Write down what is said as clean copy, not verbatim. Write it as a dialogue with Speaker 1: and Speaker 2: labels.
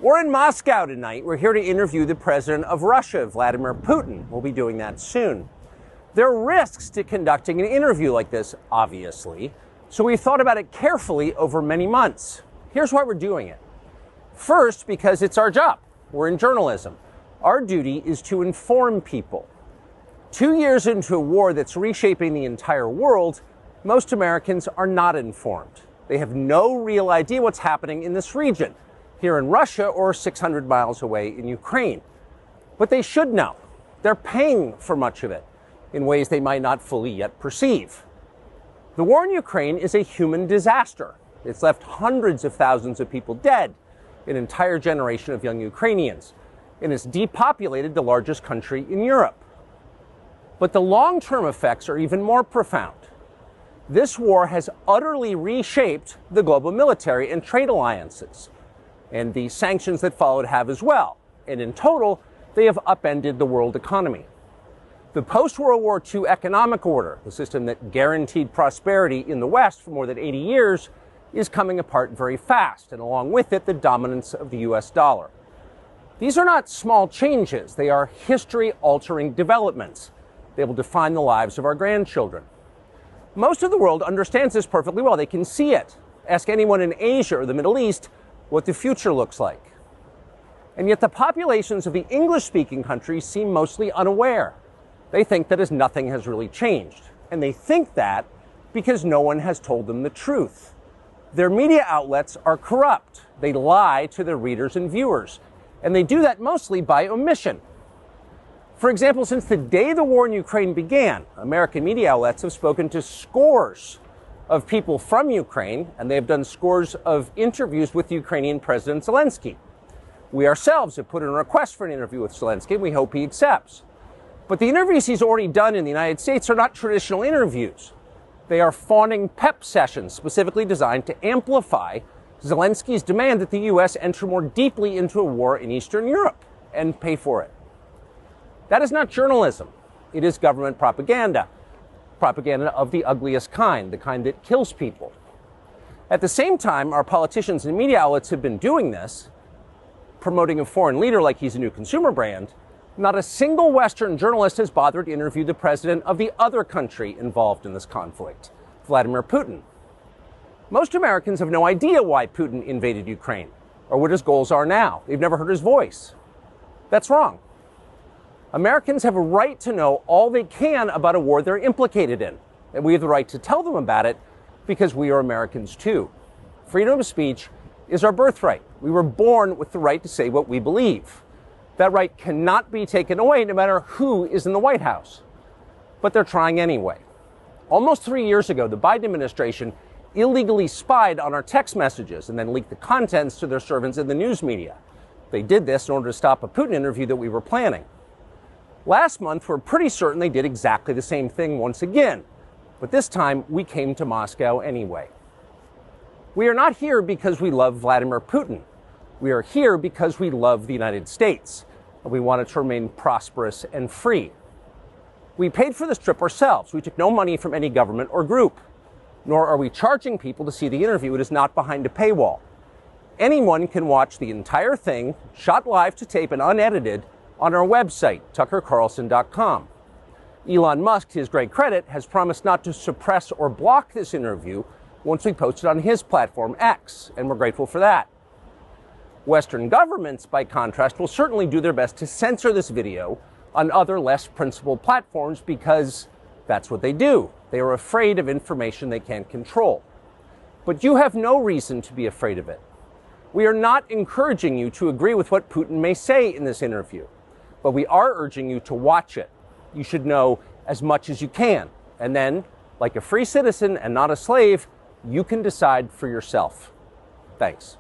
Speaker 1: We're in Moscow tonight. We're here to interview the president of Russia, Vladimir Putin. We'll be doing that soon. There are risks to conducting an interview like this, obviously, so we thought about it carefully over many months. Here's why we're doing it. First, because it's our job. We're in journalism. Our duty is to inform people. 2 years into a war that's reshaping the entire world, most Americans are not informed. They have no real idea what's happening in this region, here in Russia or 600 miles away in Ukraine. But they should know. They're paying for much of it in ways they might not fully yet perceive. The war in Ukraine is a human disaster. It's left hundreds of thousands of people dead, an entire generation of young Ukrainians, and it's depopulated the largest country in Europe. But the long-term effects are even more profound. This war has utterly reshaped the global military and trade alliances, and the sanctions that followed have as well. And in total, they have upended the world economy. The post-World War II economic order, the system that guaranteed prosperity in the West for more than 80 years, is coming apart very fast, and along with it, the dominance of the US dollar. These are not small changes. They are history-altering developments. They will define the lives of our grandchildren. Most of the world understands this perfectly well. They can see it. Ask anyone in Asia or the Middle East what the future looks like. And yet the populations of the English-speaking countries seem mostly unaware. They think that as nothing has really changed. And they think that because no one has told them the truth. Their media outlets are corrupt. They lie to their readers and viewers. And they do that mostly by omission. For example, since the day the war in Ukraine began, American media outlets have spoken to scores of people from Ukraine, and they've done scores of interviews with Ukrainian President Zelensky. We ourselves have put in a request for an interview with Zelensky, and we hope he accepts. But the interviews he's already done in the United States are not traditional interviews. They are fawning pep sessions specifically designed to amplify Zelensky's demand that the U.S. enter more deeply into a war in Eastern Europe and pay for it. That is not journalism. It is government propaganda. Propaganda of the ugliest kind, the kind that kills people. At the same time, our politicians and media outlets have been doing this, promoting a foreign leader like he's a new consumer brand. Not a single Western journalist has bothered to interview the president of the other country involved in this conflict, Vladimir Putin. Most Americans have no idea why Putin invaded Ukraine or what his goals are now. They've never heard his voice. That's wrong. Americans have a right to know all they can about a war they're implicated in, and we have the right to tell them about it because we are Americans too. Freedom of speech is our birthright. We were born with the right to say what we believe. That right cannot be taken away no matter who is in the White House. But they're trying anyway. Almost 3 years ago, the Biden administration illegally spied on our text messages and then leaked the contents to their servants in the news media. They did this in order to stop a Putin interview that we were planning. Last month, we're pretty certain they did exactly the same thing once again. But this time, we came to Moscow anyway. We are not here because we love Vladimir Putin. We are here because we love the United States, and we want it to remain prosperous and free. We paid for this trip ourselves. We took no money from any government or group, nor are we charging people to see the interview. It is not behind a paywall. Anyone can watch the entire thing, shot live to tape and unedited, on our website, tuckercarlson.com. Elon Musk, to his great credit, has promised not to suppress or block this interview once we post it on his platform, X, and we're grateful for that. Western governments, by contrast, will certainly do their best to censor this video on other less principled platforms because that's what they do. They are afraid of information they can't control. But you have no reason to be afraid of it. We are not encouraging you to agree with what Putin may say in this interview, but we are urging you to watch it. You should know as much as you can. And then, like a free citizen and not a slave, you can decide for yourself. Thanks.